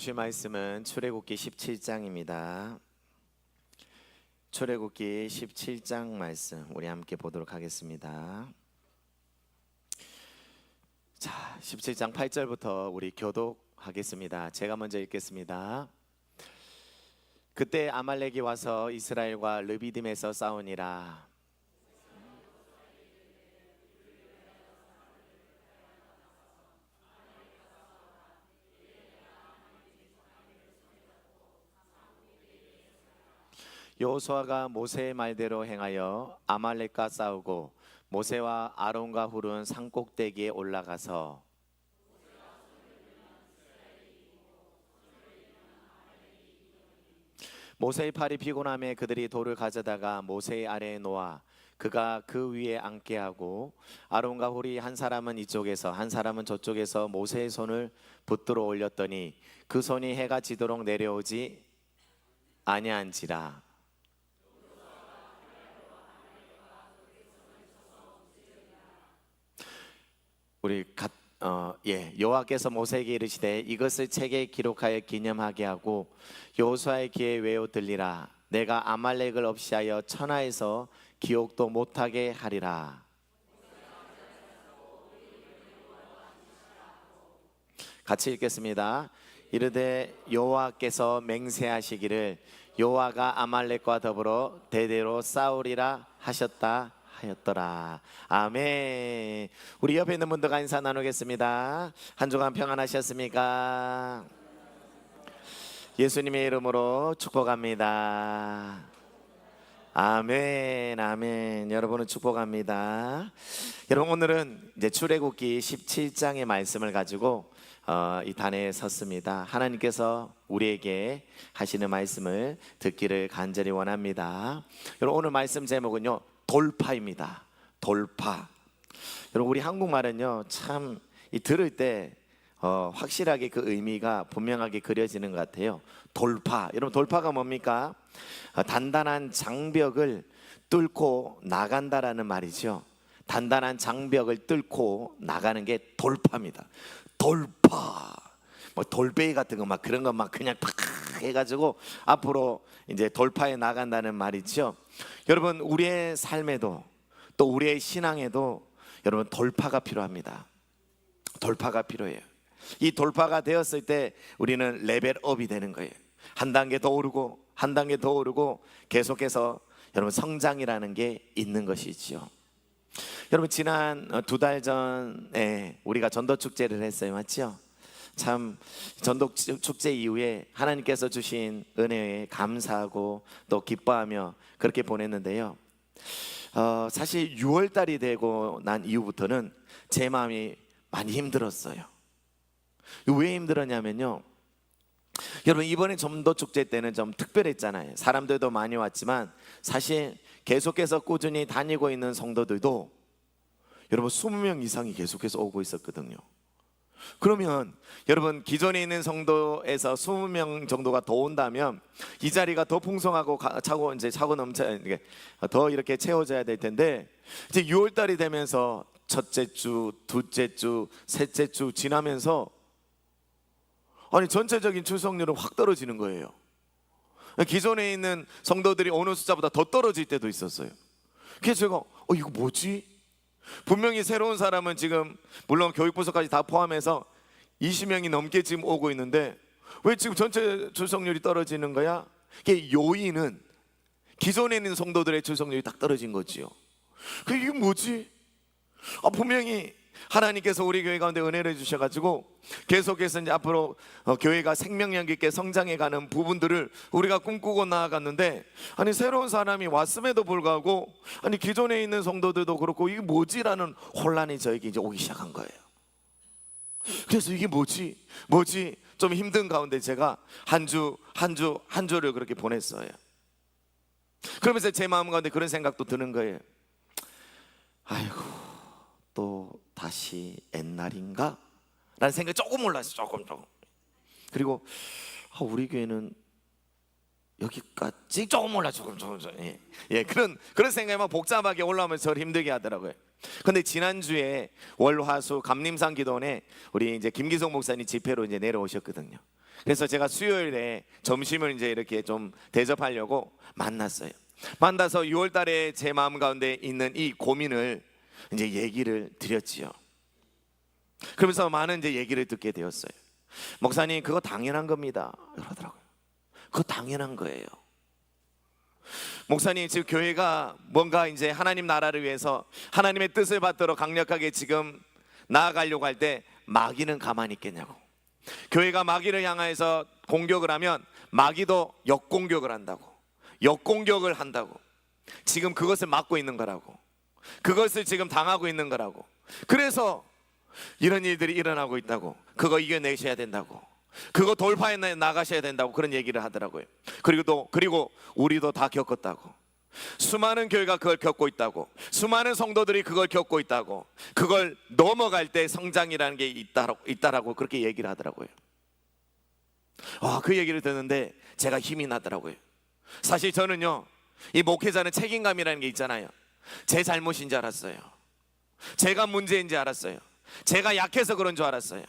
보실 말씀은 출애굽기 17장입니다. 출애굽기 17장 말씀 우리 함께 보도록 하겠습니다. 자, 17장 8절부터 우리 교독하겠습니다. 제가 먼저 읽겠습니다. 그때 아말렉이 와서 이스라엘과 르비딤에서 싸우니라. 여호수아가 모세의 말대로 행하여 아말렉과 싸우고 모세와 아론과 훌은 산꼭대기에 올라가서 모세의 팔이 피곤함에 그들이 돌을 가져다가 모세의 아래에 놓아 그가 그 위에 앉게 하고 아론과 훌이 한 사람은 이쪽에서 한 사람은 저쪽에서 모세의 손을 붙들어 올렸더니 그 손이 해가 지도록 내려오지 아니한지라. 여호와께서 모세에게 이르시되 이것을 책에 기록하여 기념하게 하고 여호수아의 귀에 외워 들리라. 내가 아말렉을 없이하여 천하에서 기억도 못하게 하리라. 같이 읽겠습니다. 이르되 여호와께서 맹세하시기를 여호와가 아말렉과 더불어 대대로 싸우리라 하셨다 하였더라. 아멘. 우리 옆에 있는 분들과 인사 나누겠습니다. 한 주간 평안하셨습니까? 예수님의 이름으로 축복합니다. 아멘, 아멘. 여러분은 축복합니다. 여러분, 오늘은 이제 출애굽기 17장의 말씀을 가지고 이 단에 섰습니다. 하나님께서 우리에게 하시는 말씀을 듣기를 간절히 원합니다. 여러분, 오늘 말씀 제목은요, 돌파입니다. 돌파. 여러분, 우리 한국말은요 참 들을 때 확실하게 그 의미가 분명하게 그려지는 것 같아요. 돌파. 여러분, 돌파가 뭡니까? 단단한 장벽을 뚫고 나간다라는 말이죠. 단단한 장벽을 뚫고 나가는 게 돌파입니다. 돌파. 뭐 돌베이 같은 거 막 그런 거 막 그냥 팍 해가지고 앞으로 이제 돌파해 나간다는 말이죠. 여러분, 우리의 삶에도 또 우리의 신앙에도 여러분 돌파가 필요합니다. 돌파가 필요해요. 이 돌파가 되었을 때 우리는 레벨업이 되는 거예요. 한 단계 더 오르고 한 단계 더 오르고 계속해서 여러분 성장이라는 게 있는 것이죠. 여러분, 지난 2달 전에 우리가 전도축제를 했어요. 맞죠? 참 전도축제 이후에 하나님께서 주신 은혜에 감사하고 또 기뻐하며 그렇게 보냈는데요. 사실 6월달이 되고 난 이후부터는 제 마음이 많이 힘들었어요. 왜 힘들었냐면요, 여러분, 이번에 전도축제 때는 좀 특별했잖아요. 사람들도 많이 왔지만 사실 계속해서 꾸준히 다니고 있는 성도들도 여러분 20명 이상이 계속해서 오고 있었거든요. 그러면 여러분, 기존에 있는 성도에서 20명 정도가 더 온다면 이 자리가 더 풍성하고 차고 넘쳐 더 이렇게 채워져야 될 텐데, 이제 6월달이 되면서 첫째 주, 둘째 주, 셋째 주 지나면서 아니 전체적인 출석률은 확 떨어지는 거예요. 기존에 있는 성도들이 오는 숫자보다 더 떨어질 때도 있었어요. 그래서 제가 이거 뭐지? 분명히 새로운 사람은 지금 물론 교육부서까지 다 포함해서 20명이 넘게 지금 오고 있는데 왜 지금 전체 출석률이 떨어지는 거야? 이게 요인은 기존에 있는 성도들의 출석률이 딱 떨어진 거지요. 이게 뭐지? 분명히 하나님께서 우리 교회 가운데 은혜를 주셔가지고 계속해서 이제 앞으로 교회가 생명력 있게 성장해가는 부분들을 우리가 꿈꾸고 나아갔는데, 아니 새로운 사람이 왔음에도 불구하고 아니 기존에 있는 성도들도 그렇고 이게 뭐지라는 혼란이 저에게 이제 오기 시작한 거예요. 그래서 이게 뭐지 좀 힘든 가운데 제가 한 주를 그렇게 보냈어요. 그러면서 제 마음 가운데 그런 생각도 드는 거예요. 아이고, 또 다시 옛날인가? 라는 생각이 조금 올랐어요. 조금. 그리고 우리 교회는 여기까지 조금 올라 조금. 그런 생각이 막 복잡하게 올라오면서 저를 힘들게 하더라고요. 근데 지난주에 월화수 감림산 기도원에 우리 이제 김기성 목사님 집회로 이제 내려오셨거든요. 그래서 제가 수요일에 점심을 이제 이렇게 좀 대접하려고 만났어요. 만나서 6월 달에 제 마음 가운데 있는 이 고민을 이제 얘기를 드렸지요. 그러면서 많은 이제 얘기를 듣게 되었어요. 목사님, 그거 당연한 겁니다. 그러더라고요. 그거 당연한 거예요. 목사님, 지금 교회가 뭔가 이제 하나님 나라를 위해서 하나님의 뜻을 받도록 강력하게 지금 나아가려고 할 때 마귀는 가만히 있겠냐고. 교회가 마귀를 향해서 공격을 하면 마귀도 역공격을 한다고, 역공격을 한다고. 지금 그것을 막고 있는 거라고, 그것을 지금 당하고 있는 거라고. 그래서 이런 일들이 일어나고 있다고, 그거 이겨내셔야 된다고, 그거 돌파해 나가셔야 된다고 그런 얘기를 하더라고요. 그리고 우리도 다 겪었다고, 수많은 교회가 그걸 겪고 있다고, 수많은 성도들이 그걸 겪고 있다고, 그걸 넘어갈 때 성장이라는 게 있다라고 그렇게 얘기를 하더라고요. 그 얘기를 듣는데 제가 힘이 나더라고요. 사실 저는요, 이 목회자는 책임감이라는 게 있잖아요. 제 잘못인 줄 알았어요. 제가 문제인 줄 알았어요. 제가 약해서 그런 줄 알았어요.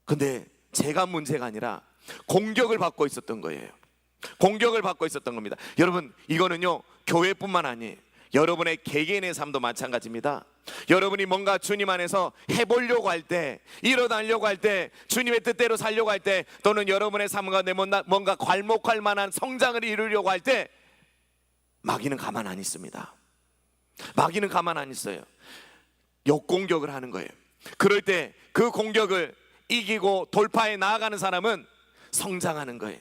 근데 제가 문제가 아니라 공격을 받고 있었던 거예요. 공격을 받고 있었던 겁니다. 여러분, 이거는요 교회뿐만 아니에요. 여러분의 개개인의 삶도 마찬가지입니다. 여러분이 뭔가 주님 안에서 해보려고 할 때, 일어나려고 할 때, 주님의 뜻대로 살려고 할 때, 또는 여러분의 삶 가운데 뭔가 괄목할 만한 성장을 이루려고 할 때 마귀는 가만 안 있습니다. 마귀는 가만 안 있어요. 역공격을 하는 거예요. 그럴 때 그 공격을 이기고 돌파해 나아가는 사람은 성장하는 거예요.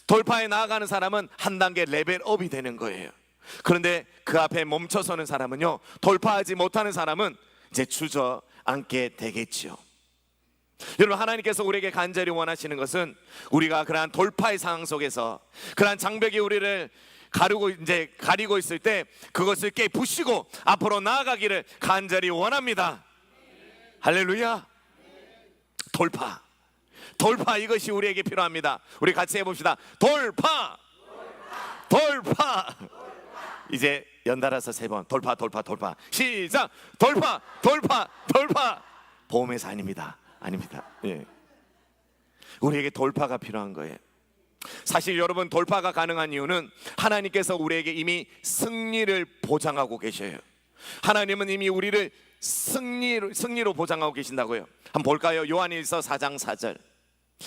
돌파해 나아가는 사람은 한 단계 레벨업이 되는 거예요. 그런데 그 앞에 멈춰서는 사람은요, 돌파하지 못하는 사람은 이제 주저앉게 되겠지요. 여러분, 하나님께서 우리에게 간절히 원하시는 것은 우리가 그러한 돌파의 상황 속에서, 그러한 장벽이 우리를 가리고 있을 때 그것을 깨부시고 앞으로 나아가기를 간절히 원합니다. 할렐루야. 돌파, 이것이 우리에게 필요합니다. 우리 같이 해봅시다. 돌파. 이제 연달아서 3번 돌파. 시작. 돌파. 보험회사 아닙니다. 예. 우리에게 돌파가 필요한 거예요. 사실 여러분, 돌파가 가능한 이유는 하나님께서 우리에게 이미 승리를 보장하고 계셔요. 하나님은 이미 우리를 승리로 보장하고 계신다고요. 한번 볼까요? 요한일서 4장 4절.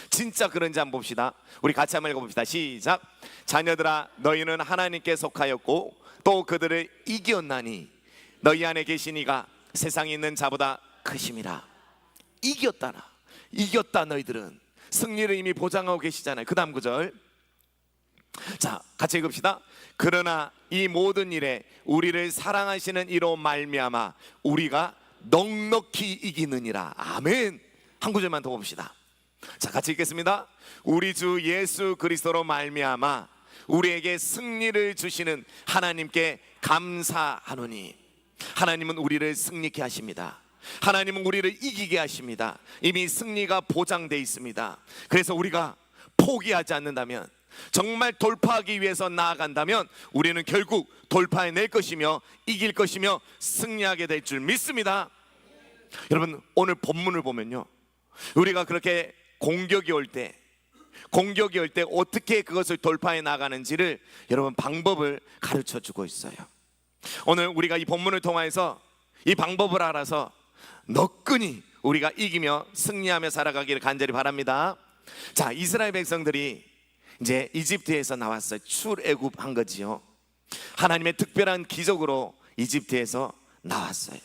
진짜 그런지 한번 봅시다. 우리 같이 한번 읽어봅시다. 시작. 자녀들아, 너희는 하나님께 속하였고 또 그들을 이겼나니 너희 안에 계신 이가 세상에 있는 자보다 크심이라. 이겼다. 너희들은 승리를 이미 보장하고 계시잖아요. 그 다음 구절, 자 같이 읽읍시다. 그러나 이 모든 일에 우리를 사랑하시는 이로 말미암아 우리가 넉넉히 이기느니라. 아멘. 한 구절만 더 봅시다. 자 같이 읽겠습니다. 우리 주 예수 그리스도로 말미암아 우리에게 승리를 주시는 하나님께 감사하노니. 하나님은 우리를 승리케 하십니다. 하나님은 우리를 이기게 하십니다. 이미 승리가 보장되어 있습니다. 그래서 우리가 포기하지 않는다면, 정말 돌파하기 위해서 나아간다면 우리는 결국 돌파해낼 것이며 이길 것이며 승리하게 될 줄 믿습니다. 여러분, 오늘 본문을 보면요, 우리가 그렇게 공격이 올 때 어떻게 그것을 돌파해 나가는지를 여러분 방법을 가르쳐 주고 있어요. 오늘 우리가 이 본문을 통해서 이 방법을 알아서 너끈히 우리가 이기며 승리하며 살아가기를 간절히 바랍니다. 자, 이스라엘 백성들이 이제 이집트에서 나왔어요. 출애굽한 거지요. 하나님의 특별한 기적으로 이집트에서 나왔어요.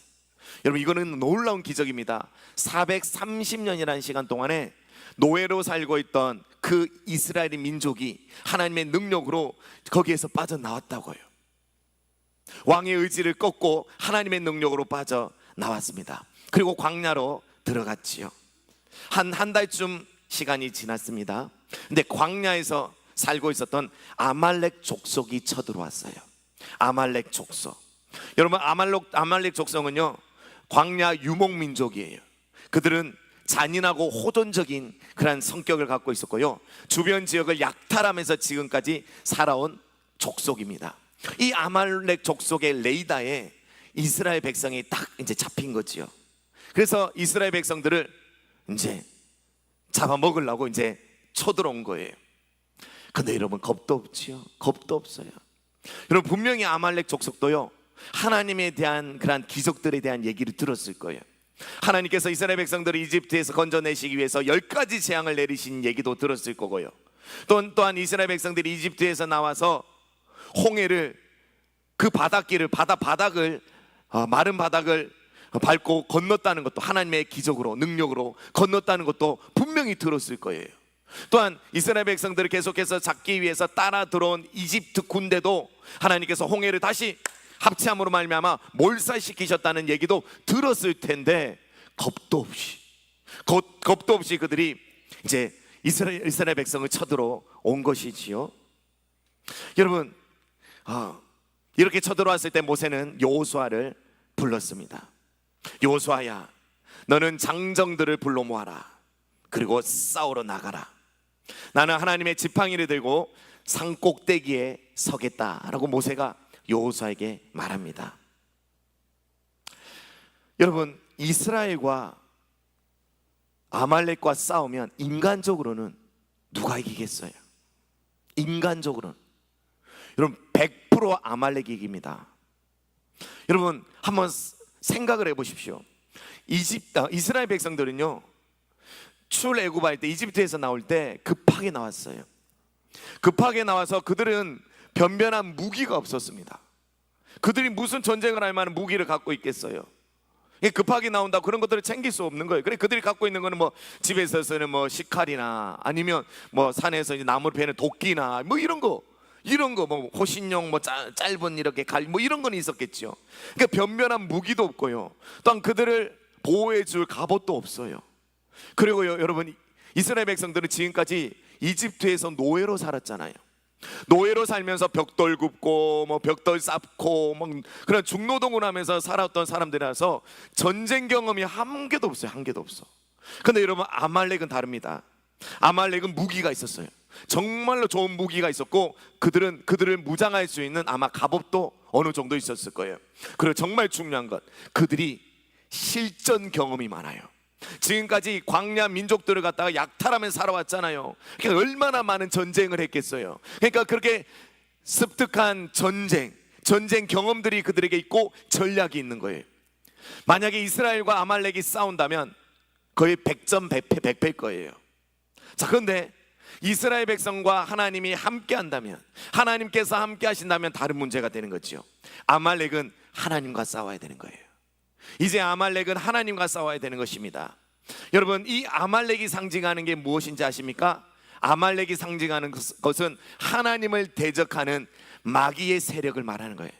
여러분, 이거는 놀라운 기적입니다. 430년이라는 시간 동안에 노예로 살고 있던 그 이스라엘 민족이 하나님의 능력으로 거기에서 빠져나왔다고요. 왕의 의지를 꺾고 하나님의 능력으로 빠져나왔습니다. 그리고 광야로 들어갔지요. 한 달쯤 시간이 지났습니다. 근데 광야에서 살고 있었던 아말렉 족속이 쳐들어왔어요. 아말렉 족속. 여러분, 아말렉 족속은요, 광야 유목민족이에요. 그들은 잔인하고 호전적인 그런 성격을 갖고 있었고요, 주변 지역을 약탈하면서 지금까지 살아온 족속입니다. 이 아말렉 족속의 레이더에 이스라엘 백성이 딱 이제 잡힌 거지요. 그래서 이스라엘 백성들을 이제 잡아먹으려고 이제 쳐들어온 거예요. 근데 여러분, 겁도 없지요. 겁도 없어요. 여러분, 분명히 아말렉 족속도요, 하나님에 대한 그러한 기적들에 대한 얘기를 들었을 거예요. 하나님께서 이스라엘 백성들을 이집트에서 건져내시기 위해서 10가지 재앙을 내리신 얘기도 들었을 거고요. 또한 이스라엘 백성들이 이집트에서 나와서 홍해를, 그 바닷길을, 바닥을, 마른 바닥을 밟고 건넜다는 것도 하나님의 기적으로, 능력으로 건넜다는 것도 분명히 들었을 거예요. 또한 이스라엘 백성들을 계속해서 잡기 위해서 따라 들어온 이집트 군대도 하나님께서 홍해를 다시 합치함으로 말미암아 몰살시키셨다는 얘기도 들었을 텐데, 겁도 없이 그들이 이제 이스라엘 백성을 쳐들어 온 것이지요. 여러분, 이렇게 쳐들어왔을 때 모세는 여호수아를 불렀습니다. 여호수아야, 너는 장정들을 불러 모아라. 그리고 싸우러 나가라. 나는 하나님의 지팡이를 들고 산 꼭대기에 서겠다라고 모세가 여호수아에게 말합니다. 여러분, 이스라엘과 아말렉과 싸우면 인간적으로는 누가 이기겠어요? 인간적으로는 여러분 100% 아말렉이 이깁니다. 여러분, 한번 생각을 해보십시오. 이스라엘 백성들은요, 출애굽할 때, 이집트에서 나올 때 급하게 나왔어요. 급하게 나와서 그들은 변변한 무기가 없었습니다. 그들이 무슨 전쟁을 할 만한 무기를 갖고 있겠어요? 급하게 나온다, 그런 것들을 챙길 수 없는 거예요. 그래, 그들이 갖고 있는 거는 뭐 집에서 쓰는 뭐 식칼이나 아니면 뭐 산에서 이제 나무를 베는 도끼나 뭐 이런 거 뭐 호신용 뭐 짧은 이렇게 갈 뭐 이런 건 있었겠죠. 그러니까 변변한 무기도 없고요. 또한 그들을 보호해 줄 갑옷도 없어요. 그리고 여러분, 이스라엘 백성들은 지금까지 이집트에서 노예로 살았잖아요. 노예로 살면서 벽돌 굽고 뭐 벽돌 쌓고 뭐 그런 중노동을 하면서 살았던 사람들이라서 전쟁 경험이 한 개도 없어요. 한 개도 없어. 근데 여러분, 아말렉은 다릅니다. 아말렉은 무기가 있었어요. 정말로 좋은 무기가 있었고, 그들을 무장할 수 있는 아마 갑옷도 어느 정도 있었을 거예요. 그리고 정말 중요한 것, 그들이 실전 경험이 많아요. 지금까지 광야 민족들을 갖다가 약탈하면서 살아왔잖아요. 그러니까 얼마나 많은 전쟁을 했겠어요. 그러니까 그렇게 습득한 전쟁 경험들이 그들에게 있고 전략이 있는 거예요. 만약에 이스라엘과 아말렉이 싸운다면 거의 100점 100패일 거예요. 자, 그런데 이스라엘 백성과 하나님이 함께 한다면, 하나님께서 함께 하신다면 다른 문제가 되는 거죠. 아말렉은 하나님과 싸워야 되는 거예요. 이제 아말렉은 하나님과 싸워야 되는 것입니다. 여러분, 이 아말렉이 상징하는 게 무엇인지 아십니까? 아말렉이 상징하는 것은 하나님을 대적하는 마귀의 세력을 말하는 거예요.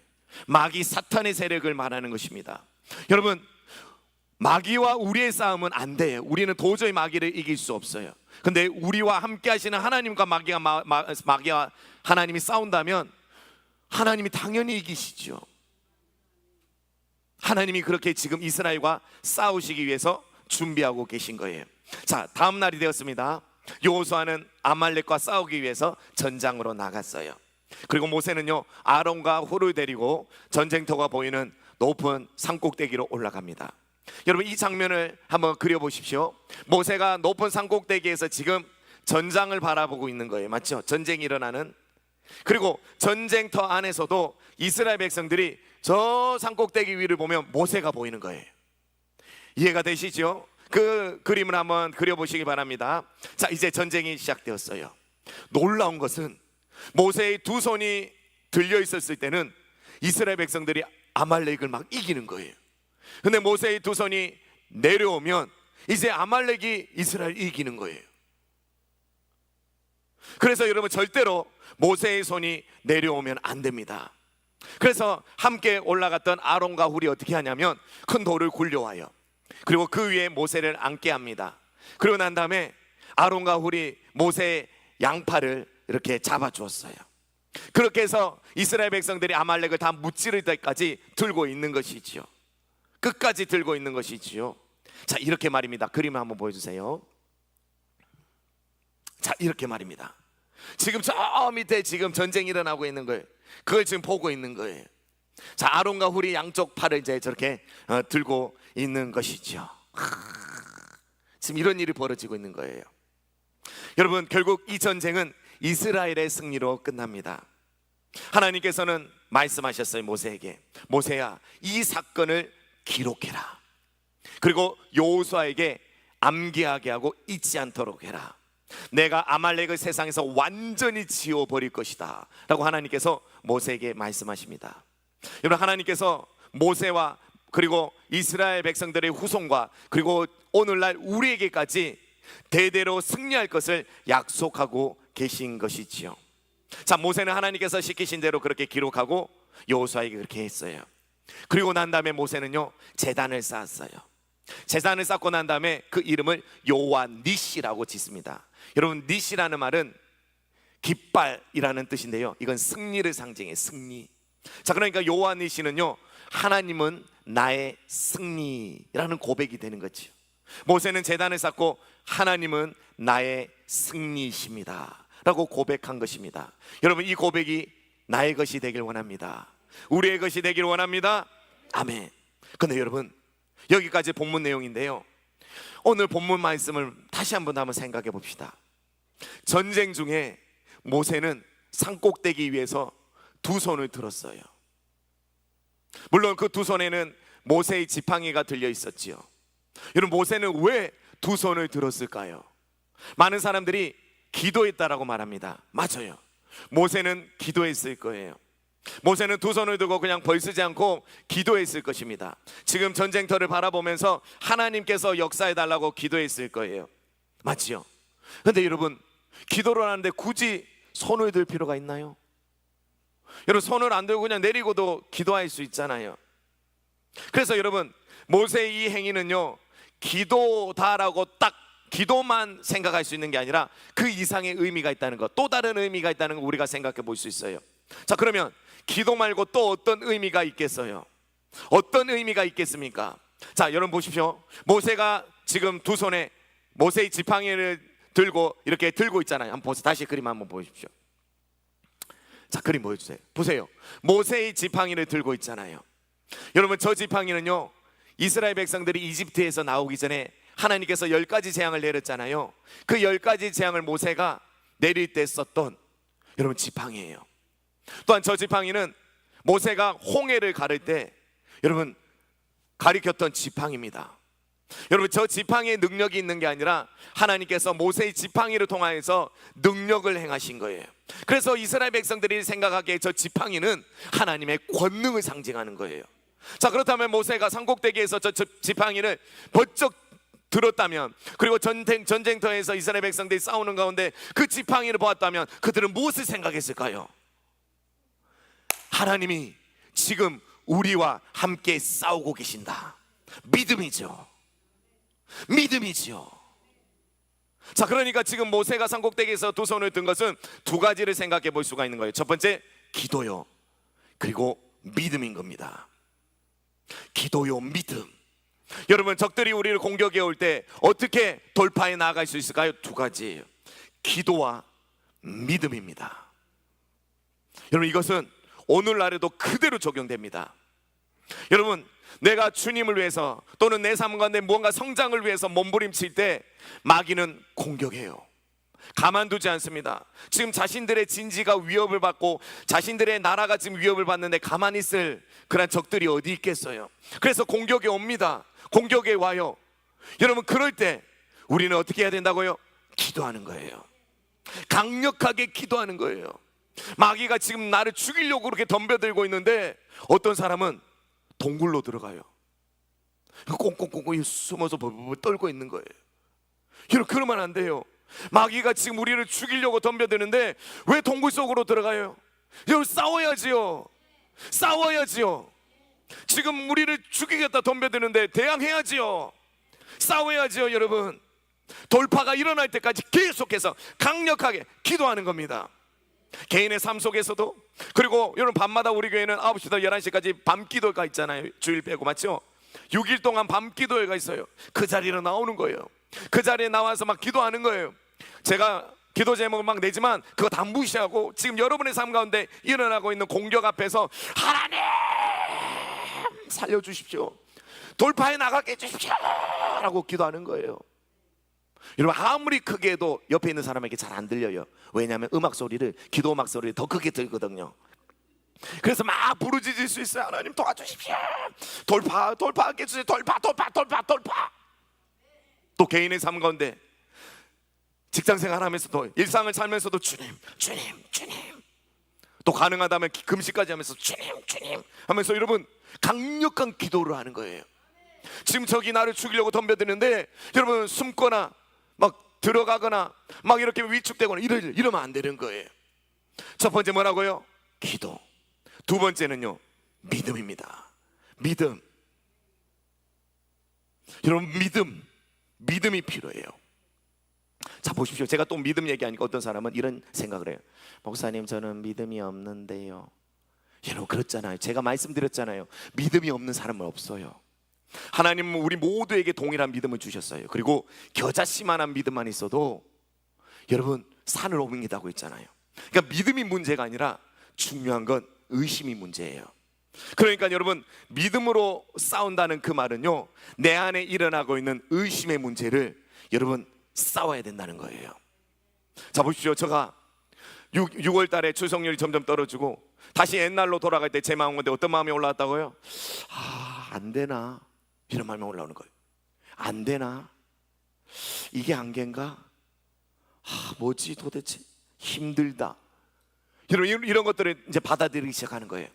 마귀 사탄의 세력을 말하는 것입니다. 여러분, 마귀와 우리의 싸움은 안 돼요. 우리는 도저히 마귀를 이길 수 없어요. 근데 우리와 함께 하시는 하나님과 마귀와 하나님이 싸운다면 하나님이 당연히 이기시죠. 하나님이 그렇게 지금 이스라엘과 싸우시기 위해서 준비하고 계신 거예요. 자, 다음 날이 되었습니다. 여호수아는 아말렉과 싸우기 위해서 전장으로 나갔어요. 그리고 모세는요, 아론과 홀을 데리고 전쟁터가 보이는 높은 산꼭대기로 올라갑니다. 여러분, 이 장면을 한번 그려보십시오. 모세가 높은 산꼭대기에서 지금 전장을 바라보고 있는 거예요. 맞죠? 전쟁이 일어나는. 그리고 전쟁터 안에서도 이스라엘 백성들이 저 산꼭대기 위를 보면 모세가 보이는 거예요. 이해가 되시죠? 그 그림을 한번 그려보시기 바랍니다. 자, 이제 전쟁이 시작되었어요. 놀라운 것은 모세의 두 손이 들려 있었을 때는 이스라엘 백성들이 아말렉을 막 이기는 거예요. 근데 모세의 두 손이 내려오면 이제 아말렉이 이스라엘을 이기는 거예요. 그래서 여러분, 절대로 모세의 손이 내려오면 안 됩니다. 그래서 함께 올라갔던 아론과 훌이 어떻게 하냐면 큰 돌을 굴려와요. 그리고 그 위에 모세를 앉게 합니다. 그러고 난 다음에 아론과 훌이 모세의 양팔을 이렇게 잡아주었어요. 그렇게 해서 이스라엘 백성들이 아말렉을 다 무찌를 때까지 들고 있는 것이지요. 끝까지 들고 있는 것이지요. 자, 이렇게 말입니다. 그림을 한번 보여주세요. 자, 이렇게 말입니다. 지금 저 밑에 지금 전쟁이 일어나고 있는 거예요. 그걸 지금 보고 있는 거예요. 자, 아론과 훌이 양쪽 팔을 이제 저렇게 들고 있는 것이죠. 지금 이런 일이 벌어지고 있는 거예요. 여러분, 결국 이 전쟁은 이스라엘의 승리로 끝납니다. 하나님께서는 말씀하셨어요. 모세에게, 모세야, 이 사건을 기록해라. 그리고 여호수아에게 암기하게 하고 잊지 않도록 해라. 내가 아말렉을 세상에서 완전히 지워버릴 것이다 라고 하나님께서 모세에게 말씀하십니다. 여러분, 하나님께서 모세와 그리고 이스라엘 백성들의 후손과 그리고 오늘날 우리에게까지 대대로 승리할 것을 약속하고 계신 것이지요. 자, 모세는 하나님께서 시키신 대로 그렇게 기록하고 여호수아에게 그렇게 했어요. 그리고 난 다음에 모세는요, 제단을 쌓았어요. 제단을 쌓고 난 다음에 그 이름을 여호와 니시라고 짓습니다. 여러분, 니시라는 말은 깃발이라는 뜻인데요, 이건 승리를 상징해요. 승리. 자, 그러니까 여호와 니시는요, 하나님은 나의 승리라는 고백이 되는 거죠. 모세는 제단을 쌓고 하나님은 나의 승리이십니다 라고 고백한 것입니다. 여러분, 이 고백이 나의 것이 되길 원합니다. 우리의 것이 되길 원합니다. 아멘. 근데 여러분, 여기까지 본문 내용인데요, 오늘 본문 말씀을 다시 한번 생각해 봅시다. 전쟁 중에 모세는 산꼭대기 위에서 두 손을 들었어요. 물론 그 두 손에는 모세의 지팡이가 들려 있었지요. 여러분, 모세는 왜 두 손을 들었을까요? 많은 사람들이 기도했다라고 말합니다. 맞아요. 모세는 기도했을 거예요. 모세는 두 손을 들고 그냥 벌쓰지 않고 기도했을 것입니다. 지금 전쟁터를 바라보면서 하나님께서 역사해 달라고 기도했을 거예요. 맞지요? 근데 여러분, 기도를 하는데 굳이 손을 들 필요가 있나요? 여러분, 손을 안 들고 그냥 내리고도 기도할 수 있잖아요. 그래서 여러분, 모세의 이 행위는요, 기도다라고 딱 기도만 생각할 수 있는 게 아니라 그 이상의 의미가 있다는 것, 또 다른 의미가 있다는 거 우리가 생각해 볼 수 있어요. 자, 그러면 기도 말고 또 어떤 의미가 있겠어요? 어떤 의미가 있겠습니까? 자, 여러분 보십시오. 모세가 지금 두 손에 모세의 지팡이를 들고 이렇게 들고 있잖아요. 한번 보세요. 다시 그림 한번 보십시오. 자, 그림 보여주세요. 보세요. 모세의 지팡이를 들고 있잖아요. 여러분, 저 지팡이는요, 이스라엘 백성들이 이집트에서 나오기 전에 하나님께서 10가지 재앙을 내렸잖아요. 그 10가지 재앙을 모세가 내릴 때 썼던 여러분 지팡이예요. 또한 저 지팡이는 모세가 홍해를 가를 때 여러분 가리켰던 지팡이입니다. 여러분, 저 지팡이의 능력이 있는 게 아니라 하나님께서 모세의 지팡이를 통하여서 능력을 행하신 거예요. 그래서 이스라엘 백성들이 생각하기에 저 지팡이는 하나님의 권능을 상징하는 거예요. 자, 그렇다면 모세가 산꼭대기에서 저 지팡이를 번쩍 들었다면, 그리고 전쟁터에서 이스라엘 백성들이 싸우는 가운데 그 지팡이를 보았다면 그들은 무엇을 생각했을까요? 하나님이 지금 우리와 함께 싸우고 계신다. 믿음이죠. 믿음이죠. 자, 그러니까 지금 모세가 산꼭대기에서 두 손을 든 것은 두 가지를 생각해 볼 수가 있는 거예요. 첫 번째, 기도요, 그리고 믿음인 겁니다. 기도요, 믿음. 여러분, 적들이 우리를 공격해 올 때 어떻게 돌파해 나아갈 수 있을까요? 두 가지예요. 기도와 믿음입니다. 여러분, 이것은 오늘날에도 그대로 적용됩니다. 여러분, 내가 주님을 위해서 또는 내 삶 가운데 무언가 성장을 위해서 몸부림칠 때 마귀는 공격해요. 가만두지 않습니다. 지금 자신들의 진지가 위협을 받고 자신들의 나라가 지금 위협을 받는데 가만히 있을 그런 적들이 어디 있겠어요? 그래서 공격에 옵니다. 공격에 와요. 여러분, 그럴 때 우리는 어떻게 해야 된다고요? 기도하는 거예요. 강력하게 기도하는 거예요. 마귀가 지금 나를 죽이려고 그렇게 덤벼들고 있는데 어떤 사람은 동굴로 들어가요. 꽁꽁꽁꽁 숨어서 벌벌 떨고 있는 거예요. 여러분, 그러면 안 돼요. 마귀가 지금 우리를 죽이려고 덤벼드는데 왜 동굴 속으로 들어가요? 여러분, 싸워야지요. 싸워야지요. 지금 우리를 죽이겠다 덤벼드는데 대항해야지요. 싸워야지요. 여러분, 돌파가 일어날 때까지 계속해서 강력하게 기도하는 겁니다. 개인의 삶 속에서도, 그리고 여러분, 밤마다 우리 교회는 9시부터 11시까지 밤기도회가 있잖아요. 주일 빼고, 맞죠? 6일 동안 밤기도회가 있어요. 그 자리로 나오는 거예요. 그 자리에 나와서 막 기도하는 거예요. 제가 기도 제목을 막 내지만 그거 다 무시하고 지금 여러분의 삶 가운데 일어나고 있는 공격 앞에서 하나님 살려주십시오, 돌파해 나가게 해주십시오 라고 기도하는 거예요. 여러분 아무리 크게 해도 옆에 있는 사람에게 잘 안 들려요. 왜냐하면 음악 소리를, 기도 음악 소리를 더 크게 들거든요. 그래서 막 부르짖을 수 있어요. 하나님 도와주십시오. 돌파하게 해주세요. 돌파. 또 개인의 삶 가운데 직장생활 하면서도, 일상을 살면서도 주님. 또 가능하다면 금식까지 하면서 주님 하면서 여러분 강력한 기도를 하는 거예요. 지금 저기 나를 죽이려고 덤벼드는데 여러분 숨거나 막 들어가거나 막 이렇게 위축되거나 이러면 안 되는 거예요. 첫 번째 뭐라고요? 기도. 두 번째는요, 믿음입니다. 믿음. 여러분 믿음이 필요해요. 자 보십시오. 제가 또 믿음 얘기하니까 어떤 사람은 이런 생각을 해요. 목사님 저는 믿음이 없는데요. 여러분 그렇잖아요. 제가 말씀드렸잖아요. 믿음이 없는 사람은 없어요. 하나님은 우리 모두에게 동일한 믿음을 주셨어요. 그리고 겨자씨만한 믿음만 있어도 여러분 산을 옮긴다고 했잖아요. 그러니까 믿음이 문제가 아니라 중요한 건 의심이 문제예요. 그러니까 여러분 믿음으로 싸운다는 그 말은요, 내 안에 일어나고 있는 의심의 문제를 여러분 싸워야 된다는 거예요. 자 보십시오. 제가 6월 달에 출석률이 점점 떨어지고 다시 옛날로 돌아갈 때 제 마음 가운데 어떤 마음이 올라왔다고요? 안 되나? 이런 마음이 올라오는 거예요. 안 되나? 이게 안개인가? 뭐지 도대체? 힘들다. 이런 것들을 이제 받아들이기 시작하는 거예요.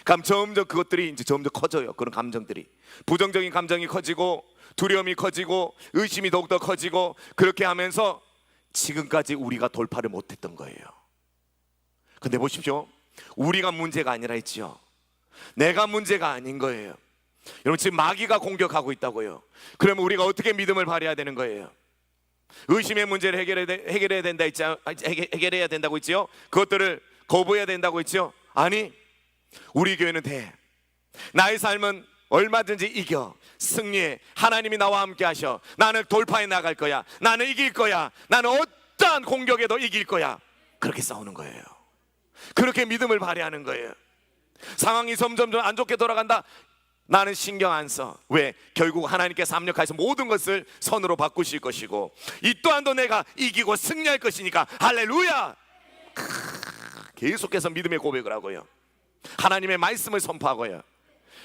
그럼 점점 그것들이 이제 점점 커져요. 그런 감정들이, 부정적인 감정이 커지고 두려움이 커지고 의심이 더욱더 커지고, 그렇게 하면서 지금까지 우리가 돌파를 못했던 거예요. 근데 보십시오. 우리가 문제가 아니라 했지요. 내가 문제가 아닌 거예요. 여러분 지금 마귀가 공격하고 있다고요. 그러면 우리가 어떻게 믿음을 발휘해야 되는 거예요? 의심의 문제를 해결해야 된다고 했지요. 그것들을 거부해야 된다고 했지요. 아니, 우리 교회는 돼. 나의 삶은 얼마든지 이겨, 승리해. 하나님이 나와 함께 하셔. 나는 돌파해 나갈 거야. 나는 이길 거야. 나는 어떠한 공격에도 이길 거야. 그렇게 싸우는 거예요. 그렇게 믿음을 발휘하는 거예요. 상황이 점점 안 좋게 돌아간다. 나는 신경 안 써. 왜? 결국 하나님께서 합력하여서 모든 것을 선으로 바꾸실 것이고 이 또한도 내가 이기고 승리할 것이니까 할렐루야. 계속해서 믿음의 고백을 하고요, 하나님의 말씀을 선포하고요,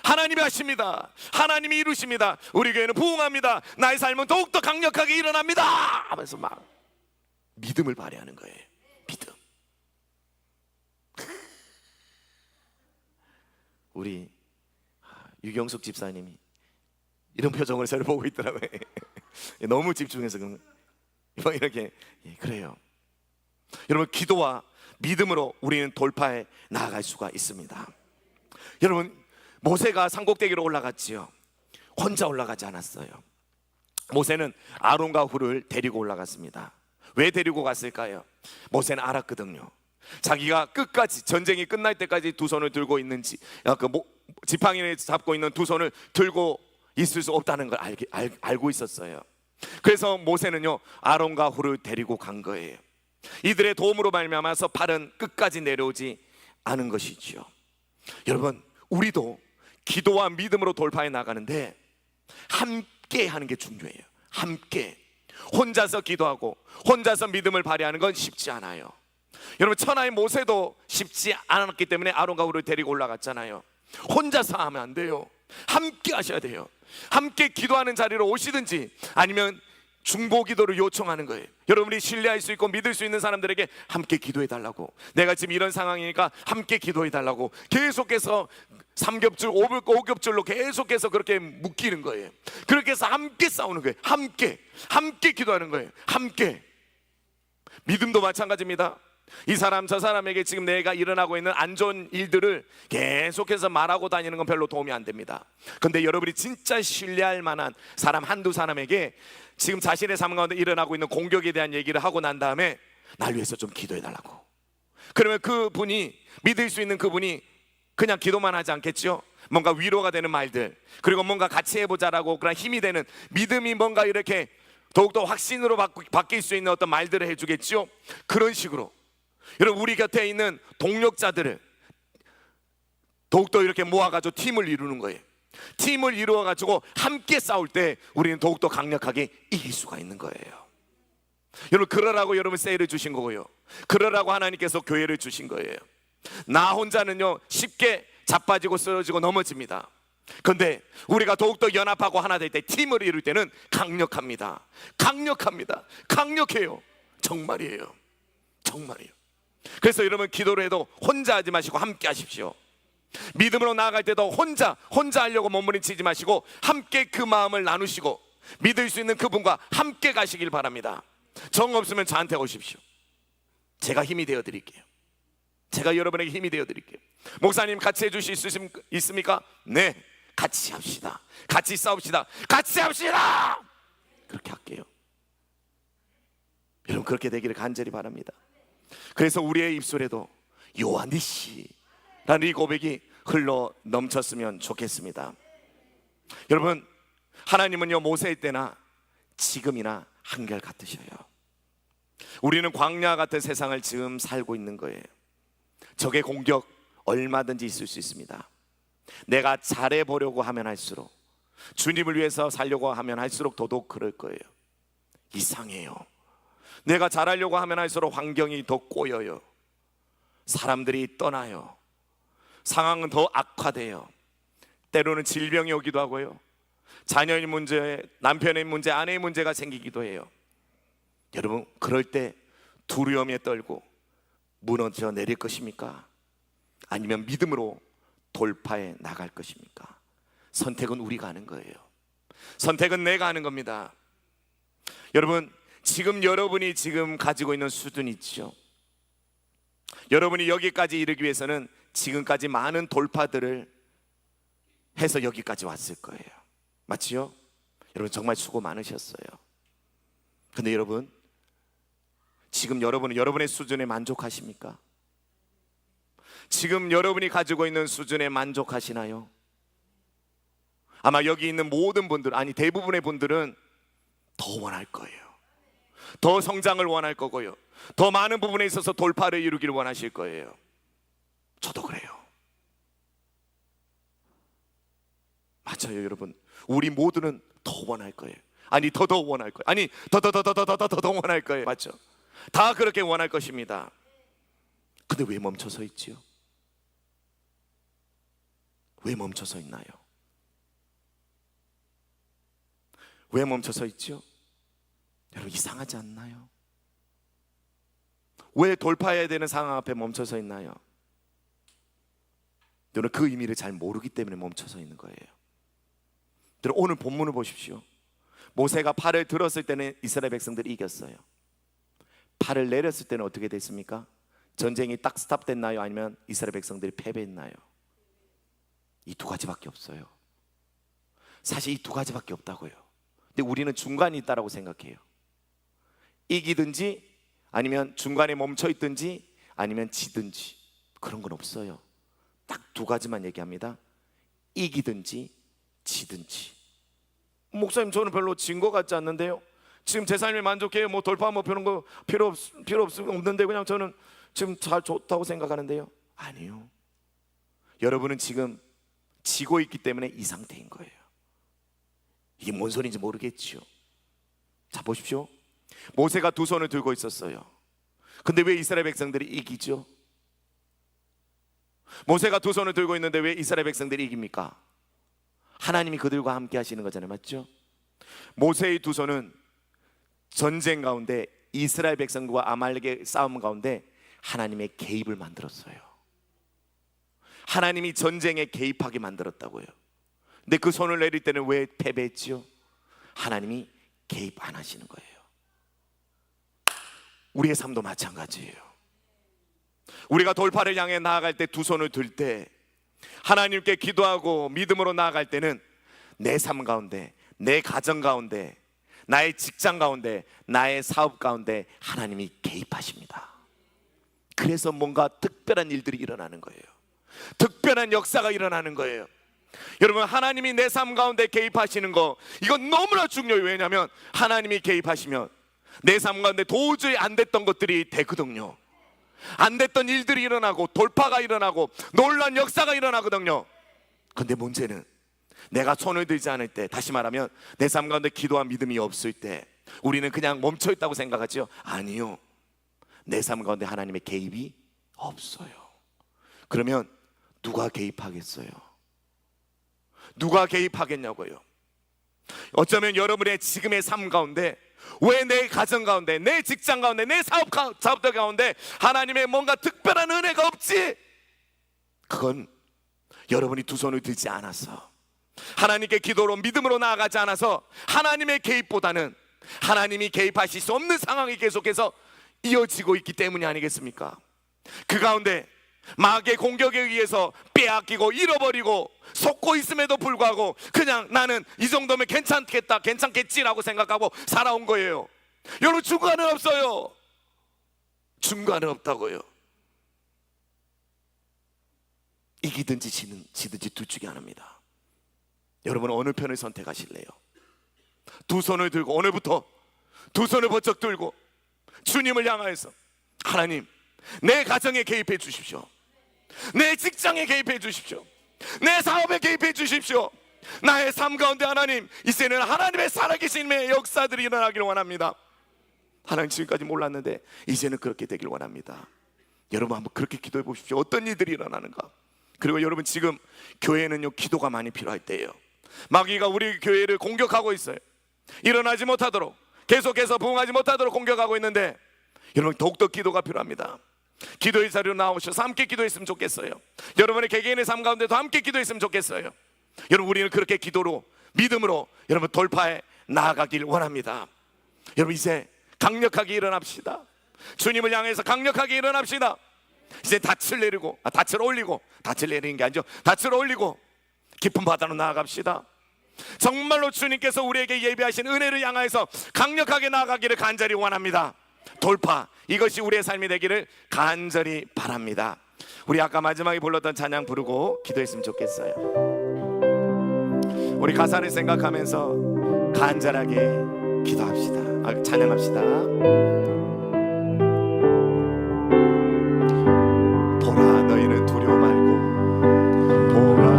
하나님이 하십니다. 하나님이 이루십니다. 우리 교회는 부흥합니다. 나의 삶은 더욱더 강력하게 일어납니다 하면서 막 믿음을 발휘하는 거예요. 믿음. 우리 유경숙 집사님이 이런 표정을 저를 보고 있더라고요. 너무 집중해서 이렇게. 그래요. 여러분 기도와 믿음으로 우리는 돌파해 나아갈 수가 있습니다. 여러분 모세가 산꼭대기로 올라갔지요. 혼자 올라가지 않았어요. 모세는 아론과 훌을 데리고 올라갔습니다. 왜 데리고 갔을까요? 모세는 알았거든요. 자기가 끝까지, 전쟁이 끝날 때까지 두 손을 들고 있는지, 지팡이를 잡고 있는 두 손을 들고 있을 수 없다는 걸 알고 있었어요. 그래서 모세는요 아론과 훌을 데리고 간 거예요. 이들의 도움으로 말미암아서 발은 끝까지 내려오지 않은 것이지요. 여러분 우리도 기도와 믿음으로 돌파해 나가는데 함께 하는 게 중요해요. 함께. 혼자서 기도하고 혼자서 믿음을 발휘하는 건 쉽지 않아요. 여러분 천하의 모세도 쉽지 않았기 때문에 아론과 훌을 데리고 올라갔잖아요. 혼자서 하면 안 돼요. 함께 하셔야 돼요. 함께 기도하는 자리로 오시든지 아니면 중보 기도를 요청하는 거예요. 여러분이 신뢰할 수 있고 믿을 수 있는 사람들에게 함께 기도해 달라고, 내가 지금 이런 상황이니까 함께 기도해 달라고 계속해서 3겹줄 5겹줄로 계속해서 그렇게 묶이는 거예요. 그렇게 해서 함께 싸우는 거예요. 함께 기도하는 거예요. 함께. 믿음도 마찬가지입니다. 이 사람 저 사람에게 지금 내가 일어나고 있는 안 좋은 일들을 계속해서 말하고 다니는 건 별로 도움이 안 됩니다. 근데 여러분이 진짜 신뢰할 만한 사람 한두 사람에게 지금 자신의 삶 가운데 일어나고 있는 공격에 대한 얘기를 하고 난 다음에 날 위해서 좀 기도해 달라고. 그러면 그분이, 믿을 수 있는 그분이 그냥 기도만 하지 않겠죠. 뭔가 위로가 되는 말들, 그리고 뭔가 같이 해보자라고 그런 힘이 되는, 믿음이 뭔가 이렇게 더욱더 확신으로 바뀔 수 있는 어떤 말들을 해주겠죠. 그런 식으로 여러분 우리 곁에 있는 동력자들을 더욱더 이렇게 모아가지고 팀을 이루는 거예요. 팀을 이루어가지고 함께 싸울 때 우리는 더욱더 강력하게 이길 수가 있는 거예요. 여러분, 그러라고 여러분 세일을 주신 거고요. 그러라고 하나님께서 교회를 주신 거예요. 나 혼자는요 쉽게 자빠지고 쓰러지고 넘어집니다. 그런데 우리가 더욱더 연합하고 하나 될 때, 팀을 이룰 때는 강력합니다. 강력합니다. 강력해요. 정말이에요. 정말이에요. 그래서 여러분, 기도를 해도 혼자 하지 마시고 함께 하십시오. 믿음으로 나아갈 때도 혼자 하려고 몸부림치지 마시고 함께 그 마음을 나누시고 믿을 수 있는 그분과 함께 가시길 바랍니다. 정 없으면 저한테 오십시오. 제가 힘이 되어 드릴게요. 제가 여러분에게 힘이 되어 드릴게요. 목사님 같이 해주실 수 있습니까? 네, 같이 합시다. 같이 싸웁시다. 같이 합시다. 그렇게 할게요. 여러분, 그렇게 되기를 간절히 바랍니다. 그래서 우리의 입술에도 요한니시라는 이 고백이 흘러 넘쳤으면 좋겠습니다. 여러분, 하나님은요 모세의 때나 지금이나 한결같으셔요. 우리는 광야 같은 세상을 지금 살고 있는 거예요. 적의 공격 얼마든지 있을 수 있습니다. 내가 잘해보려고 하면 할수록, 주님을 위해서 살려고 하면 할수록 더더욱 그럴 거예요. 이상해요. 내가 잘하려고 하면 할수록 환경이 더 꼬여요. 사람들이 떠나요. 상황은 더 악화돼요. 때로는 질병이 오기도 하고요. 자녀의 문제, 남편의 문제, 아내의 문제가 생기기도 해요. 여러분, 그럴 때 두려움에 떨고 무너져 내릴 것입니까? 아니면 믿음으로 돌파해 나갈 것입니까? 선택은 우리가 하는 거예요. 선택은 내가 하는 겁니다. 여러분, 지금 여러분이 지금 가지고 있는 수준이 있죠. 여러분이 여기까지 이르기 위해서는 지금까지 많은 돌파들을 해서 여기까지 왔을 거예요. 맞지요? 여러분, 정말 수고 많으셨어요. 근데 여러분, 지금 여러분은 여러분의 수준에 만족하십니까? 지금 여러분이 가지고 있는 수준에 만족하시나요? 아마 여기 있는 모든 분들, 아니 대부분의 분들은 더 원할 거예요. 더 성장을 원할 거고요. 더 많은 부분에 있어서 돌파를 이루기를 원하실 거예요. 저도 그래요. 맞아요, 여러분. 우리 모두는 더 원할 거예요. 아니 더 원할 거예요. 아니 더 원할 거예요. 맞죠? 다 그렇게 원할 것입니다. 근데 왜 멈춰서 있지요? 왜 멈춰서 있나요? 왜 멈춰서 있지요? 여러분, 이상하지 않나요? 왜 돌파해야 되는 상황 앞에 멈춰서 있나요? 여러분, 그 의미를 잘 모르기 때문에 멈춰서 있는 거예요. 여러분, 오늘 본문을 보십시오. 모세가 팔을 들었을 때는 이스라엘 백성들이 이겼어요. 팔을 내렸을 때는 어떻게 됐습니까? 전쟁이 딱 스탑됐나요? 아니면 이스라엘 백성들이 패배했나요? 이 두 가지밖에 없어요. 사실 이 두 가지밖에 없다고요. 근데 우리는 중간이 있다고 생각해요. 이기든지 아니면 중간에 멈춰 있든지 아니면 지든지, 그런 건 없어요. 딱 두 가지만 얘기합니다. 이기든지 지든지. 목사님, 저는 별로 진 것 같지 않는데요. 지금 제 삶에 만족해요. 뭐 돌파 뭐 그런 거 필요 없는데 그냥 저는 지금 잘 좋다고 생각하는데요. 아니요. 여러분은 지금 지고 있기 때문에 이 상태인 거예요. 이게 뭔 소리인지 모르겠지요. 자, 보십시오. 모세가 두 손을 들고 있었어요. 근데 왜 이스라엘 백성들이 이기죠? 모세가 두 손을 들고 있는데 왜 이스라엘 백성들이 이깁니까? 하나님이 그들과 함께 하시는 거잖아요. 맞죠? 모세의 두 손은 전쟁 가운데, 이스라엘 백성과 아말렉의 싸움 가운데 하나님의 개입을 만들었어요. 하나님이 전쟁에 개입하게 만들었다고요. 근데 그 손을 내릴 때는 왜 패배했지요? 하나님이 개입 안 하시는 거예요. 우리의 삶도 마찬가지예요. 우리가 돌파를 향해 나아갈 때, 두 손을 들 때, 하나님께 기도하고 믿음으로 나아갈 때는 내 삶 가운데, 내 가정 가운데, 나의 직장 가운데, 나의 사업 가운데 하나님이 개입하십니다. 그래서 뭔가 특별한 일들이 일어나는 거예요. 특별한 역사가 일어나는 거예요. 여러분, 하나님이 내 삶 가운데 개입하시는 거, 이건 너무나 중요해요. 왜냐하면 하나님이 개입하시면 내 삶 가운데 도저히 안 됐던 것들이 되거든요. 안 됐던 일들이 일어나고 돌파가 일어나고 놀라운 역사가 일어나거든요. 근데 문제는 내가 손을 들지 않을 때, 다시 말하면 내 삶 가운데 기도와 믿음이 없을 때, 우리는 그냥 멈춰 있다고 생각하죠. 아니요, 내 삶 가운데 하나님의 개입이 없어요. 그러면 누가 개입하겠어요? 누가 개입하겠냐고요. 어쩌면 여러분의 지금의 삶 가운데, 왜 내 가정 가운데, 내 직장 가운데, 내 사업들 가운데 하나님의 뭔가 특별한 은혜가 없지? 그건 여러분이 두 손을 들지 않아서, 하나님께 기도로 믿음으로 나아가지 않아서, 하나님의 개입보다는 하나님이 개입하실 수 없는 상황이 계속해서 이어지고 있기 때문이 아니겠습니까? 그 가운데 마귀의 공격에 의해서 빼앗기고 잃어버리고 속고 있음에도 불구하고 그냥 나는 이 정도면 괜찮겠다, 괜찮겠지라고 생각하고 살아온 거예요. 여러분, 중간은 없어요. 중간은 없다고요. 이기든지 지든지 둘 중에 하나입니다. 여러분은 어느 편을 선택하실래요? 두 손을 들고, 오늘부터 두 손을 번쩍 들고 주님을 향하여서, 하나님, 내 가정에 개입해 주십시오. 내 직장에 개입해 주십시오. 내 사업에 개입해 주십시오. 나의 삶 가운데 하나님, 이제는 하나님의 살아계심의 역사들이 일어나기를 원합니다. 하나님, 지금까지 몰랐는데 이제는 그렇게 되길 원합니다. 여러분, 한번 그렇게 기도해 보십시오. 어떤 일들이 일어나는가. 그리고 여러분, 지금 교회는요, 기도가 많이 필요할 때예요. 마귀가 우리 교회를 공격하고 있어요. 일어나지 못하도록, 계속해서 부흥하지 못하도록 공격하고 있는데, 여러분, 더욱더 기도가 필요합니다. 기도의 자리로 나오셔서 함께 기도했으면 좋겠어요. 여러분의 개개인의 삶 가운데도 함께 기도했으면 좋겠어요. 여러분, 우리는 그렇게 기도로, 믿음으로 여러분 돌파해 나아가길 원합니다. 여러분, 이제 강력하게 일어납시다. 주님을 향해서 강력하게 일어납시다. 이제 닻을 내리고, 닻을 올리고, 닻을 내리는 게 아니죠, 닻을 올리고 깊은 바다로 나아갑시다. 정말로 주님께서 우리에게 예비하신 은혜를 향하여서 강력하게 나아가기를 간절히 원합니다. 돌파, 이것이 우리의 삶이 되기를 간절히 바랍니다. 우리 아까 마지막에 불렀던 찬양 부르고 기도했으면 좋겠어요. 우리 가사를 생각하면서 간절하게 기도합시다. 찬양합시다. 보라, 너희는 두려워 말고, 보라,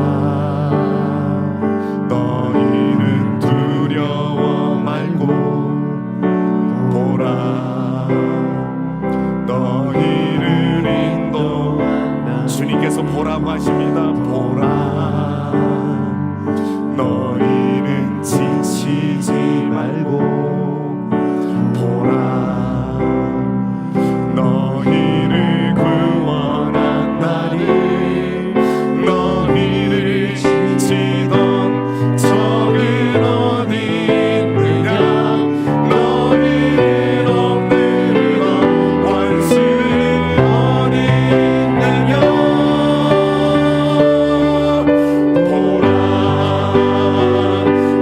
너희는 두려워 말고, 보라, 너희를 인도한다. 주님께서 보라고 하십니다. 보라, 너희는 지치지 말고, 보라, 너희를 구원한 날이, 너희를 지치던 적은 어디 있느냐, 너희를 억누르던 원수는 어디 있느냐. 보라,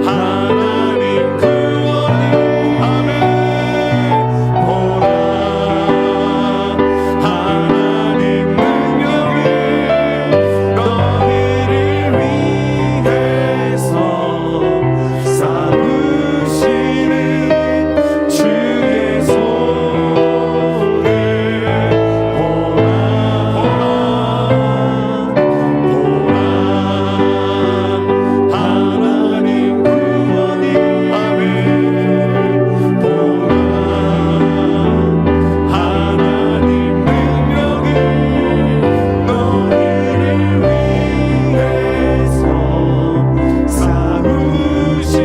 하나님 구원이, 아멘. 보라, 하나님 능력이 너희를 위해서 삼으시는 주의 손을 보라, 하나님 구원이, 아멘. 보라, 하나님 능력이 너희를 위해서 삼으시는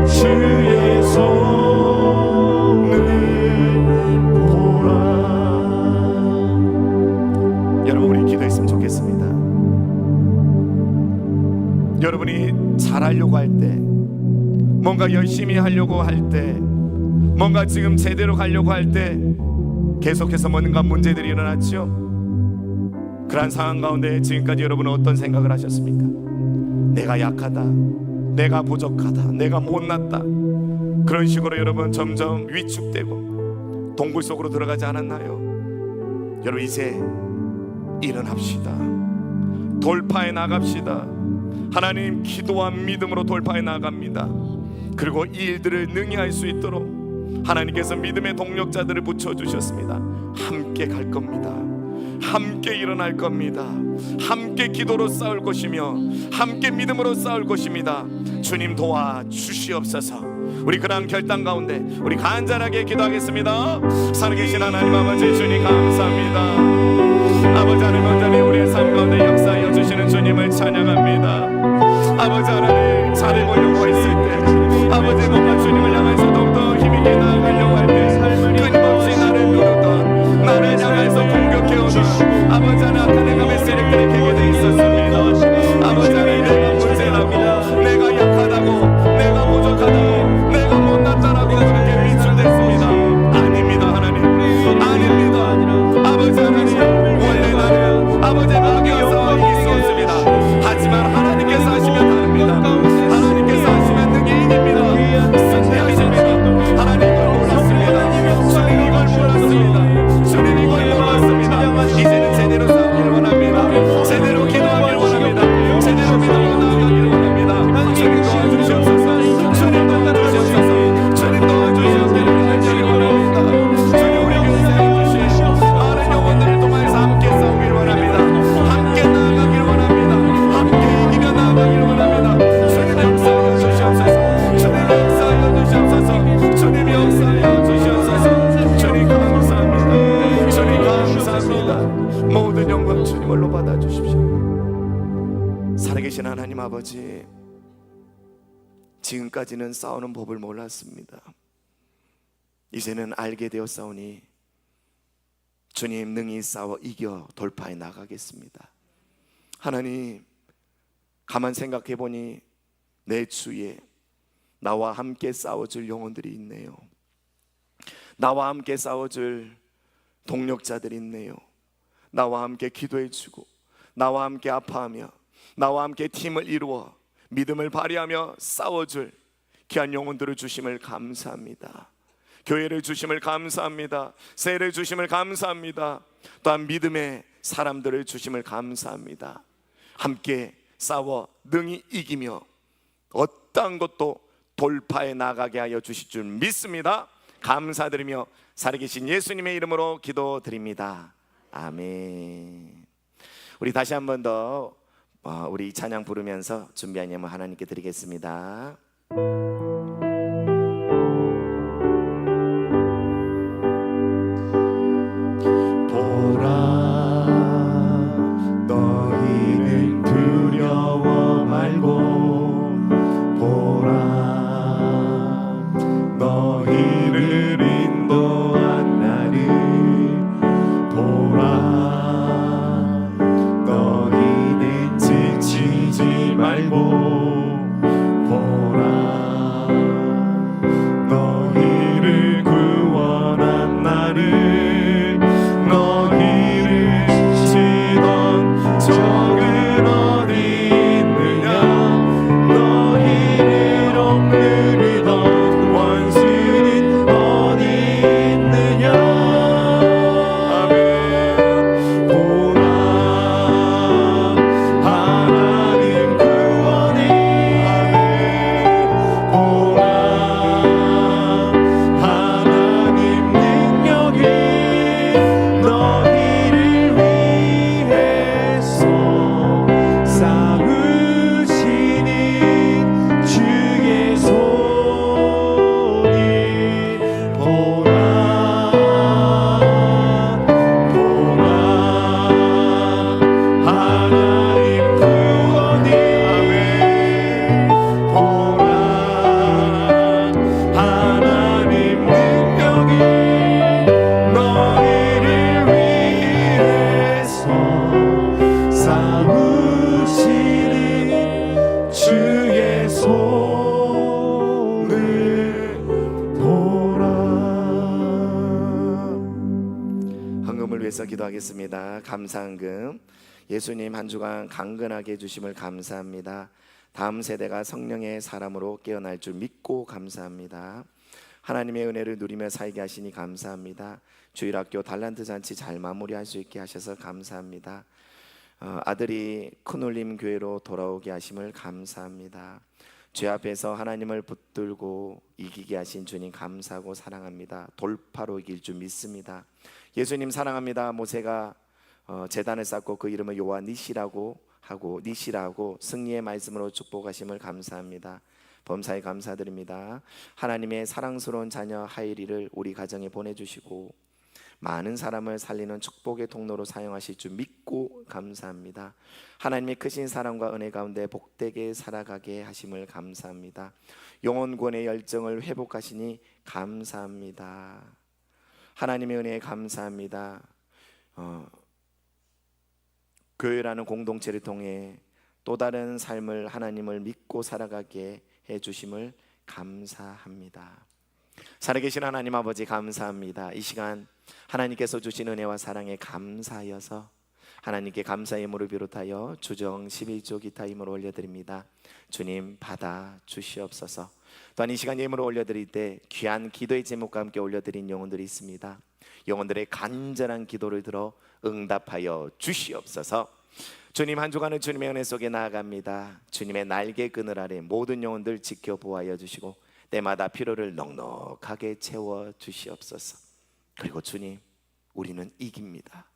주의 손을 보라. 여러분, 우리 기도했으면 좋겠습니다. 여러분이 잘하려고 할 때, 뭔가 열심히 하려고 할 때, 뭔가 지금 제대로 가려고 할 때 계속해서 뭔가 문제들이 일어났죠. 그러한 상황 가운데 지금까지 여러분은 어떤 생각을 하셨습니까? 내가 약하다, 내가 부족하다, 내가 못났다, 그런 식으로 여러분 점점 위축되고 동굴 속으로 들어가지 않았나요? 여러분, 이제 일어납시다. 돌파해 나갑시다. 하나님, 기도와 믿음으로 돌파해 나갑니다. 그리고 이 일들을 능히 할 수 있도록 하나님께서 믿음의 동력자들을 붙여주셨습니다. 함께 갈 겁니다. 함께 일어날 겁니다. 함께 기도로 싸울 것이며 함께 믿음으로 싸울 것입니다. 주님 도와주시옵소서. 우리 그러한 결단 가운데 우리 간절하게 기도하겠습니다. 살아계신 하나님 아버지, 주님 감사합니다. 아버지 하나님, 온전히 우리의 삶 가운데 역사하여 주시는 주님을 찬양합니다. 아버지 하나님, 잘해 보려고 했을 때, 아버지 뭔가 주님을 향해서 더욱더 힘있게 나아가려고 할 때 끊임없이 나를 누르던, 나를 향해서 공격해오던 아버지 하나님, 악한 행함의 세력들이 개개되어 있었습니다. 아버지 하나님, 내가 문제라고, 내가 약하다고, 내가 부족하다고, 내가 못났다라고 그렇게 비출됐습니다. 아닙니다 하나님, 아닙니다. 아버지 하나님, 원래 나는 아버지가 악에서 이길 수 없습니다. 하지만 하나님께서 하시면 다릅니다. 하나님께서 하시면 능인입니다. 승리하십니다. 하나님 이걸 몰랐습니다. 주님 이걸 몰랐습니다. 주님 이걸 몰랐습니다. 이제는 제대로 싸우길 원합니다. 제대로 기도하길 원합니다. 제대로 믿음으로 나아가길 원합니다. 주님 도와주시옵소서. 주님 도와주시옵소서. 주님 도와주시옵소서. 간절히 원합니다. 주님 우리 교회에 세워주신 많은 영혼들을 통해서 함께 싸우길 원합니다. 함께 나아가길 원합니다. 함께 이기며 나아가길 원합니다. 주님 역사하여 주시옵소서. 주님 역사하여 주시옵소서. 주님 역사하여 주시옵소서. 주님 감사합니다. 주님 감사합니다. 모든 영광 주님을로 받아주십시오. 살아계신 하나님 아버지, 지금까지는 싸우는 법을 몰랐습니다. 이제는 알게 되었사오니 주님 능히 싸워 이겨 돌파해 나가겠습니다. 하나님, 가만 생각해 보니 내 주위에 나와 함께 싸워줄 영혼들이 있네요. 나와 함께 싸워줄 동력자들이 있네요. 나와 함께 기도해주고, 나와 함께 아파하며, 나와 함께 팀을 이루어 믿음을 발휘하며 싸워줄 귀한 영혼들을 주심을 감사합니다. 교회를 주심을 감사합니다. 세를 주심을 감사합니다. 또한 믿음의 사람들을 주심을 감사합니다. 함께 싸워 능히 이기며 어떠한 것도 돌파해 나가게 하여 주실 줄 믿습니다. 감사드리며 살아계신 예수님의 이름으로 기도드립니다. 아멘. 우리 다시 한 번 더 우리 찬양 부르면서 준비한 예물 하나님께 드리겠습니다. 보라, 너희는 두려워 말고, 보라, 너희를 인도한 나를 보라, 너희는 지치지 말고, 보라, 너희를 구원한 나를, 너희를 치던 적은 어디 있느냐, 너희를 억누르던 원수는 어디 있느냐. 아멘. 보라, 하나님 구원이, 아멘. 보라, 하나님 능력이 너희를 위해서 싸우시니 주의 손이, 보라, 보라, 하나님 구원이, 아멘. 보라, 하나님 능력이 너희를 위해서 싸우시니 주의 손을 보라. 헌금을 위해서 기도하겠습니다. 감사헌금. 예수님 한 주간 강건하게 해주심을 감사합니다. 다음 세대가 성령의 사람으로 깨어날 줄 믿고 감사합니다. 하나님의 은혜를 누리며 살게 하시니 감사합니다. 주일학교 달란트 잔치 잘 마무리할 수 있게 하셔서 감사합니다. 아들이 큰울림 교회로 돌아오게 하심을 감사합니다. 죄 앞에서 하나님을 붙들고 이기게 하신 주님 감사하고 사랑합니다. 돌파로 이길 줄 믿습니다. 예수님 사랑합니다. 모세가 제단을 쌓고 그 이름을 여호와 니시라고 하고 승리의 말씀으로 축복하심을 감사합니다. 범사에 감사드립니다. 하나님의 사랑스러운 자녀 하이리를 우리 가정에 보내주시고 많은 사람을 살리는 축복의 통로로 사용하실 줄 믿고 감사합니다. 하나님의 크신 사랑과 은혜 가운데 복되게 살아가게 하심을 감사합니다. 영혼권의 열정을 회복하시니 감사합니다. 하나님의 은혜에 감사합니다. 교회라는 공동체를 통해 또 다른 삶을 하나님을 믿고 살아가게 해주심을 감사합니다. 살아계신 하나님 아버지 감사합니다. 이 시간 하나님께서 주신 은혜와 사랑에 감사하여서 하나님께 감사의 예물을 비롯하여 주정 11조 기타 힘으로 올려드립니다. 주님 받아 주시옵소서. 또한 이 시간 예물을 올려드릴 때 귀한 기도의 제목과 함께 올려드린 영혼들이 있습니다. 영혼들의 간절한 기도를 들어 응답하여 주시옵소서. 주님, 한 주간은 주님의 은혜 속에 나아갑니다. 주님의 날개 그늘 아래 모든 영혼들 지켜보아여 주시고 때마다 필요를 넉넉하게 채워 주시옵소서. 그리고 주님, 우리는 이깁니다.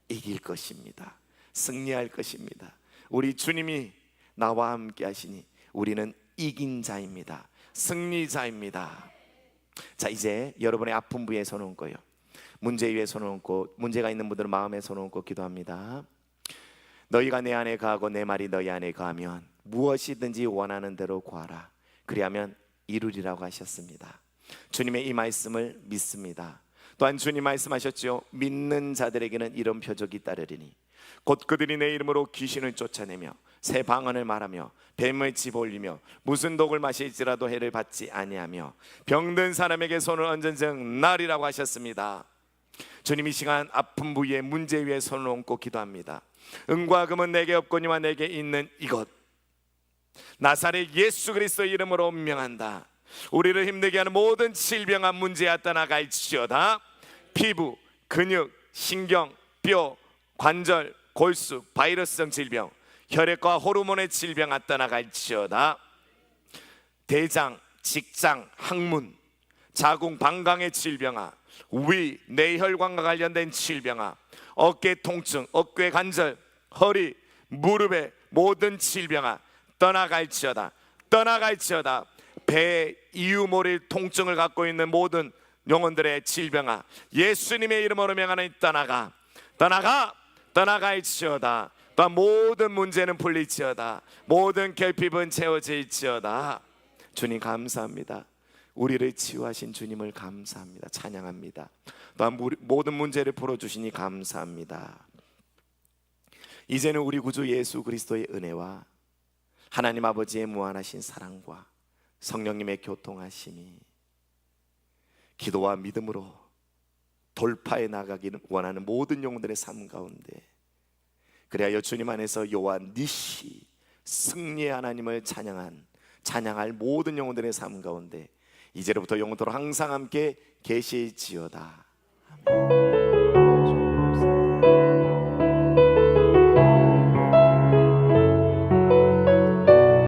이길 것입니다. 승리할 것입니다. 우리 주님이 나와 함께 하시니 우리는 이긴 자입니다. 승리자입니다. 자, 이제 여러분의 아픈 부위에 손을 얹고요, 문제 위에 손을 얹고, 문제가 있는 분들은 마음에 손을 얹고 기도합니다. 너희가 내 안에 거하고 내 말이 너희 안에 거하면 무엇이든지 원하는 대로 구하라. 그리하면 이루리라고 하셨습니다. 주님의 이 말씀을 믿습니다. 또한 주님 말씀하셨죠. 믿는 자들에게는 이런 표적이 따르리니 곧 그들이 내 이름으로 귀신을 쫓아내며 새 방언을 말하며 뱀을 집어올리며 무슨 독을 마실지라도 해를 받지 아니하며 병든 사람에게 손을 얹은즉 나으리라고 하셨습니다. 주님, 이 시간 아픈 부위에 문제 위에 손을 얹고 기도합니다. 은과 금은 내게 없거니와 내게 있는 이것 나사렛 예수 그리스도의 이름으로 명한다. 우리를 힘들게 하는 모든 질병과 문제가 떠나갈지어다. 피부, 근육, 신경, 뼈, 관절, 골수, 바이러스성 질병, 혈액과 호르몬의 질병아 떠나갈지어다. 대장, 직장, 항문, 자궁, 방광의 질병아, 위, 뇌혈관과 관련된 질병아, 어깨 통증, 어깨 관절, 허리, 무릎의 모든 질병아 떠나갈지어다. 떠나갈지어다. 배, 이유 모를 통증을 갖고 있는 모든 영혼들의 질병아 예수님의 이름으로 명하는 떠나가, 떠나가, 떠나갈지어다. 또한 모든 문제는 풀릴지어다. 모든 결핍은 채워질지어다. 주님 감사합니다. 우리를 치유하신 주님을 감사합니다. 찬양합니다. 또한 모든 문제를 풀어주시니 감사합니다. 이제는 우리 구주 예수 그리스도의 은혜와 하나님 아버지의 무한하신 사랑과 성령님의 교통하심이 기도와 믿음으로 돌파해 나가기를 원하는 모든 영혼들의 삶 가운데, 그리하여 주님 안에서 여호와 니시 승리의 하나님을 찬양할 모든 영혼들의 삶 가운데 이제로부터 영원토록 항상 함께 계실지어다. 아멘.